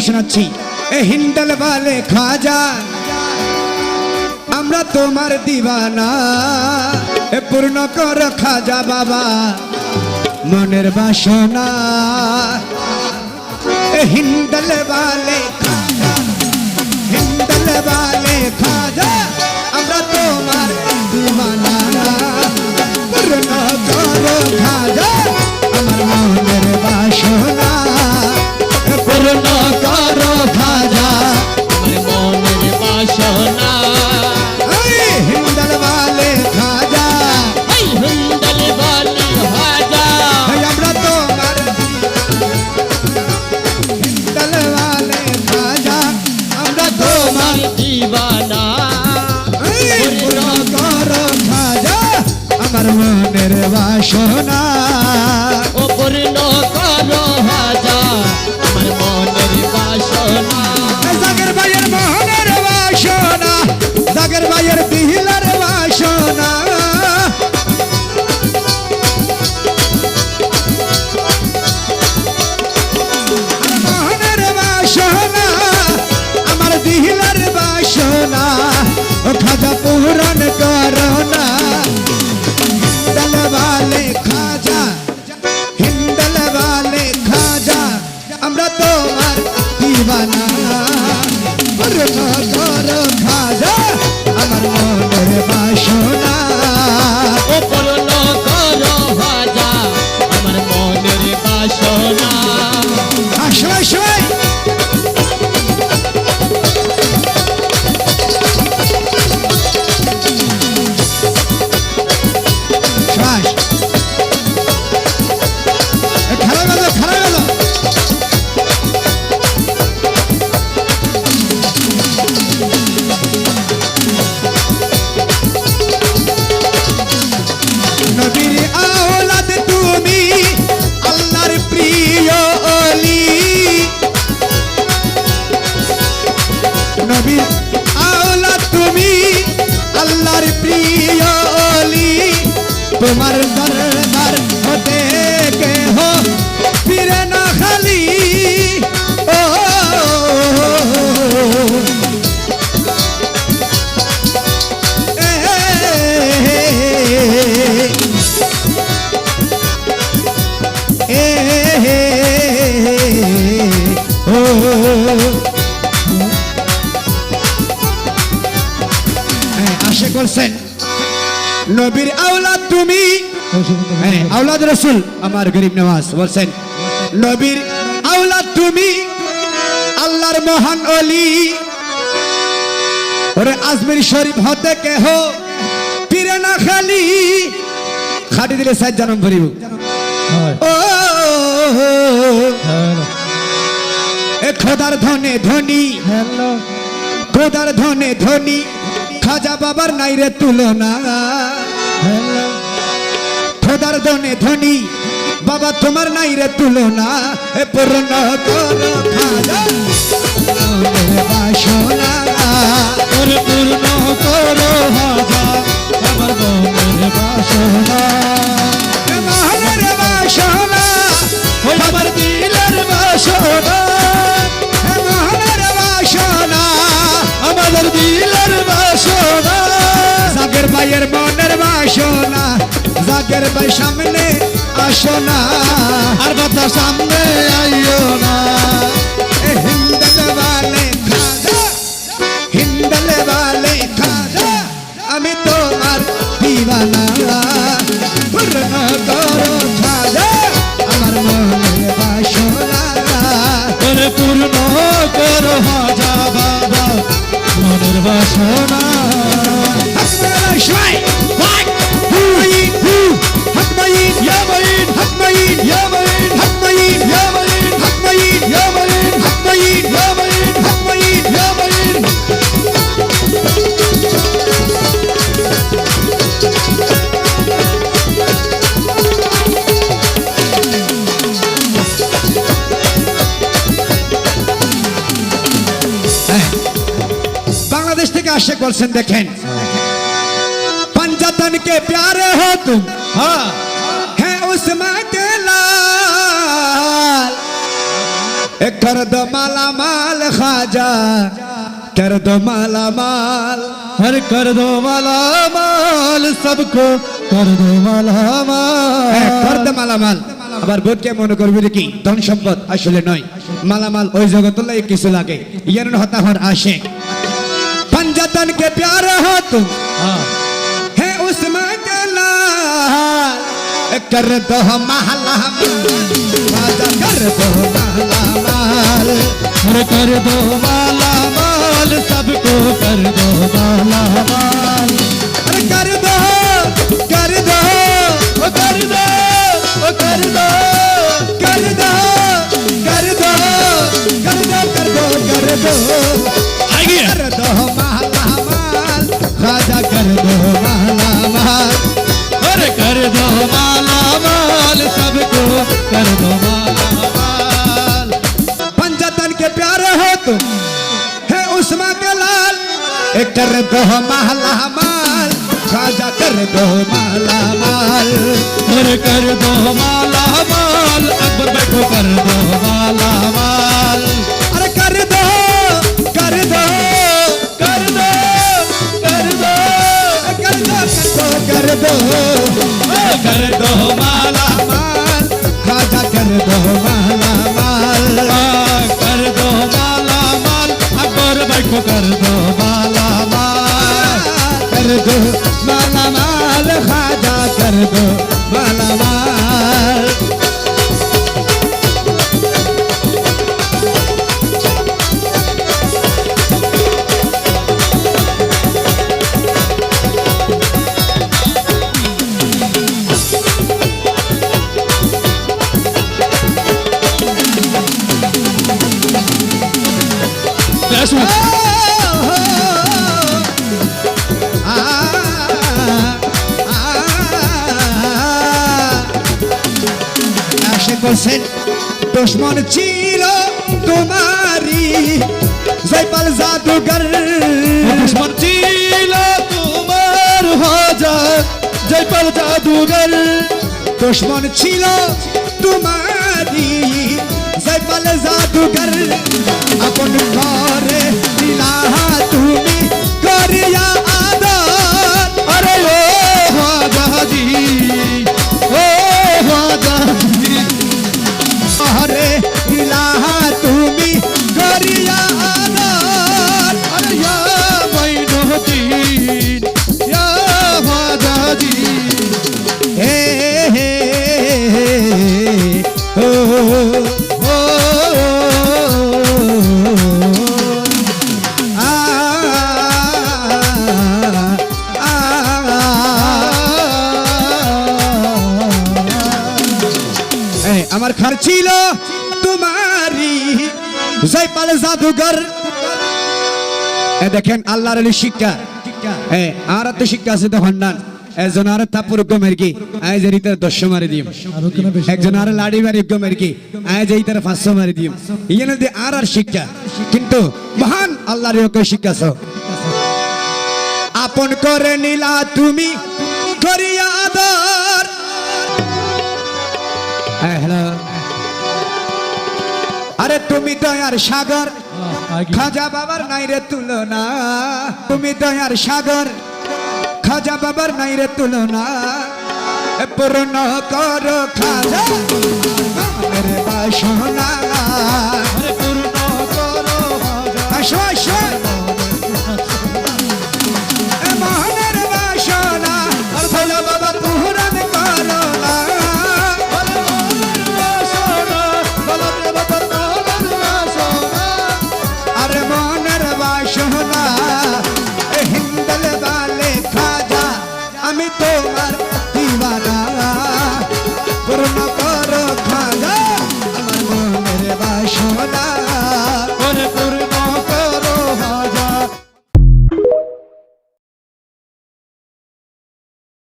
শোনাচ্ছি এ হিন্ডল वाले খাজা আমরা তোমার দিওয়ানা এ পূর্ণ কর খাজা বাবা মনের বাসনা এ হিন্ডল वाले খাজা হিন্ডল वाले খাজা আমরা তোমার দিওয়ানা পূর্ণ কর খাজা আমার মনের বাসনা পূর্ণ করো খাজা আমার মনের বাসনা হিন্ডল वाले খাজা হিন্ডল वाले খাজা আমরা তোমার হিন্ডল वाले খাজা আমরা তোমার দিওয়ানা পূর্ণ করো খাজা আমার মনের বাসনা ও পূর্ণ করো খাজা আমার মনের বাসনা জাগের ভাইয়ের মোহনের বাসনা জাগের ভাইয়ের দিলার বাসনা মোহনের বাসনা আমার দিলার বাসনা ও খাজা পূরণ করো না হিন্ডল वाले খাজা হিন্ডল वाले খাজা আমরা তোমার দিওয়ানা পূর্ণ করো খাজা আমার মনের বাসনা ও পূর্ণ করো খাজা আমার মনের বাসনা আসলে সবাই শ্বাস খারাপ গেল খারাপ গেল নবীর আওলাদ তুমি আল্লাহর প্রিয় অলি নবীর আওলাদ তুমি আল্লাহর প্রিয় অলি তোমার দরবার হতে কেহ ফিরে না খালি ও আশা করছেন নবীর আওলাদ তুমি আওলাদ রসুল আমার গরিব নওয়াজ বলছেন নবীর আওলাদ তুমি আল্লাহর মহান অলি ওরে আজমির শরীফ হতে কেহ ফিরে না খালি খাটি দিলে সাত জনম ভরিব ও এ খোদার ধনে ধনী খোদার ধনে ধনী খাজা বাবার নাই রে তুলনা খোদার ধনে ধনী বাবা তোমার নাই রে তুলনা এ পূর্ণ করো খাজা মনের বাসনা পূর্ণ করো খাজা আমার মনের বাসনা এ মনের বাসনা ওই আমার দিলের বাসনা এ মনের বাসনা আমাদের দিলের বাসনা জাগের ভাইয়ের মনের বাসনা জাগের ভাই সামনে আসো না আর বাচ্চা সামনে আইও না এ হিন্ডল वाले খাজা হিন্ডল वाले খাজা আমি তোমার দিওয়ানা পূর্ণ করো খাজা আমার মনের বাসনা করে পূর্ণ করো খাজা বাবা মনের বাসনা হাকমাইন শোয় হাকমাইন হাকমাইন ইয়া মাইন হাকমাইন ইয়া মাইন হাকমাইন ইয়া মাইন হাকমাইন ইয়া মাইন হাকমাইন ইয়া মাইন হাকমাইন ইয়া মাইন बांग्लादेश থেকে আশিক বলছেন দেখেন पंजातन के प्यारे हो तुम হ্যাঁ है उसमें के लाल कर दो माला माल खाजा कर दो माला माल हर कर दो माला माल सबको कर दो माला कर माल दो माला माल আবার বোধকে মনে করবি কি ধন সম্পদ আসলে নয় মালামাল ওই জগতুল্লাহ কিছু লাগে ইয়ার হতাহর আশিক पंजतन के प्यार हो तुम है उसमें के लाल कर दो महला राजा कर दो महला माल हर कर दो माला माल सबको कर दो माला माल अरे कर दो कर दो ओ कर दो ओ कर दो कर दो कर दो कर दो कर दो कर दो आइए कर दो महला माल राजा कर दो महला माल अरे कर दो माला माल सबको कर दो माला माल पंजतन के प्यारे हो तुम है उस्मा के लाल एक कर दो महला माल राजा कर दो महला माल अरे कर दो माला माल अकबर भाई को कर दो माला माल अरे कर दो कर दो कर दो कर दो कर दो कर दो कर दो माला माल राजा कर दो महला माल कर दो माला माल अकबर भाई को कर दो माला माल कर दो महला माल राजा कर दो महला माल করছেন দুশ্মন ছিল তোমারি জয়পাল জাদুঘর दुश्मन चीला तुम्हार हो जा जयपाल जादूगर দুশ্মন ছিল তোমারি জয়পাল জাদুঘর আপন ঘরে দিলা তুমি করিয়া আদর अरे ओ ख्वाजा जी ओ ख्वाजा जी ঘরে দিলা তুমি করিয়া আদর अरे या मोइनुद्दीन या ख्वाजा जी হে হে ও ओ আ আমার ঘর ছিল তোমারি জয়পাল জাদুঘর দেখেন আল্লাহর আলী শিক্ষা আর তো শিক্ষা আছে তো হন্ডান একজন আর তাপুর গমের কি আজ এই তার 10 মারি দিম একজন আর লাড়ি মারি গমের কি আজ এই তার 500 মারি দিম ইয়েনে দি আর শিক্ষা কিন্তু মহান আল্লাহর ওকে শিক্ষা আছে আপন করে নিলা তুমি করিয়া আদর হ্যালো আরে তুমি দয়ার সাগর খাজা বাবার নাই রে তুলনা তুমি দয়ার সাগর খাজা বাবার নাই রে তুলনা পূর্ণ করো খাজা মনের বাসনা अरे पूर्ण करो ख्वाजा আসো আসো